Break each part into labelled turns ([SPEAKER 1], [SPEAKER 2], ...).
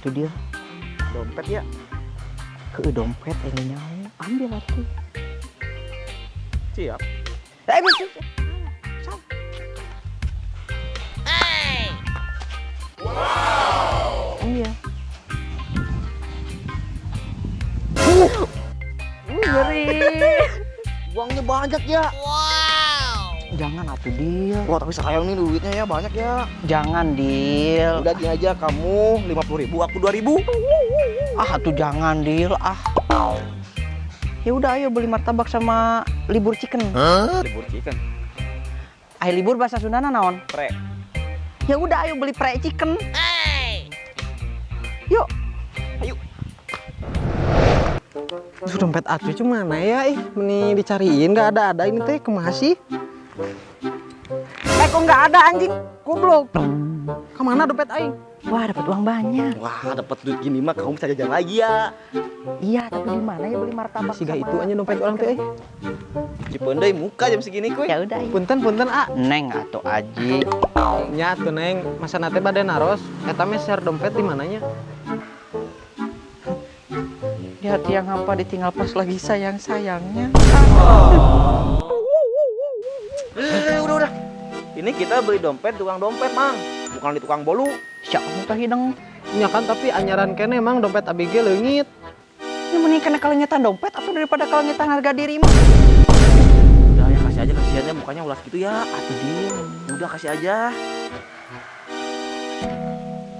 [SPEAKER 1] atuh dia.
[SPEAKER 2] Dompet ya?
[SPEAKER 1] Dompet ini nyawa. Ambil atuh.
[SPEAKER 2] Siap.
[SPEAKER 1] Bisa. Iya. Ngeri.
[SPEAKER 2] Uangnya banyak ya.
[SPEAKER 1] Jangan atuh deal.
[SPEAKER 2] Wah tapi sayang nih duitnya ya banyak ya.
[SPEAKER 1] Jangan deal.
[SPEAKER 2] Udah gini aja kamu 50.000 aku 2.000.
[SPEAKER 1] Atuh jangan deal. Ya udah ayo beli martabak sama libur chicken.
[SPEAKER 2] Libur chicken.
[SPEAKER 1] Libur bahasa Sundana naon?
[SPEAKER 2] Pre.
[SPEAKER 1] Ya udah ayo beli pre chicken. Yuk.
[SPEAKER 2] Ayo.
[SPEAKER 3] Duh, dompet atuh mana ya? Meni dicariin nggak ada ini teh kemasi.
[SPEAKER 1] Kok nggak ada anjing?
[SPEAKER 3] Goblok. Kemana dompet aing?
[SPEAKER 1] Wah dapat uang banyak.
[SPEAKER 2] Wah dapat duit gini mah kamu bisa jajan lagi ya.
[SPEAKER 1] Iya tapi di mana ya beli martabak?
[SPEAKER 3] Siga itu aja dompet orang teh.
[SPEAKER 2] Cipendei muka jam segini kuy.
[SPEAKER 1] Ya udah.
[SPEAKER 3] Punten
[SPEAKER 1] Neng atau Aji.
[SPEAKER 3] nya tuh neng masa nate bade naros eta mah share dompet di mananya?
[SPEAKER 1] Di hati yang hampa ditinggal pas lagi sayang-sayangnya.
[SPEAKER 2] Udah. Ini kita beli dompet tukang dompet mang, bukan di tukang bolu.
[SPEAKER 1] Siapa teh hidung?
[SPEAKER 3] Nya kan tapi anyaran kene emang dompet ABG leungit.
[SPEAKER 1] Ini mending kena kalengetan dompet atau daripada kalengetan harga diri mah.
[SPEAKER 2] Udah ya kasih aja kasihannya mukanya ulas gitu ya.
[SPEAKER 1] Atuh deal.
[SPEAKER 2] Udah kasih aja.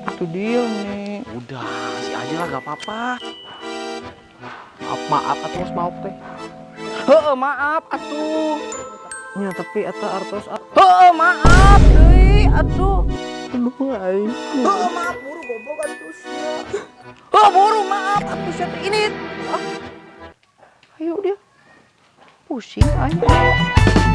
[SPEAKER 1] Atuh deal nih.
[SPEAKER 2] Udah kasih aja lah gak apa-apa.
[SPEAKER 3] Maaf atuh maaf teh.
[SPEAKER 1] Maaf atuh.
[SPEAKER 3] Nya tapi eta artos
[SPEAKER 1] Maaf deui atuh.
[SPEAKER 3] aduh aing.
[SPEAKER 2] Maaf buru goblok atuh.
[SPEAKER 1] Buru maaf atuh siapa ini? Ayo dia. Pusing aja.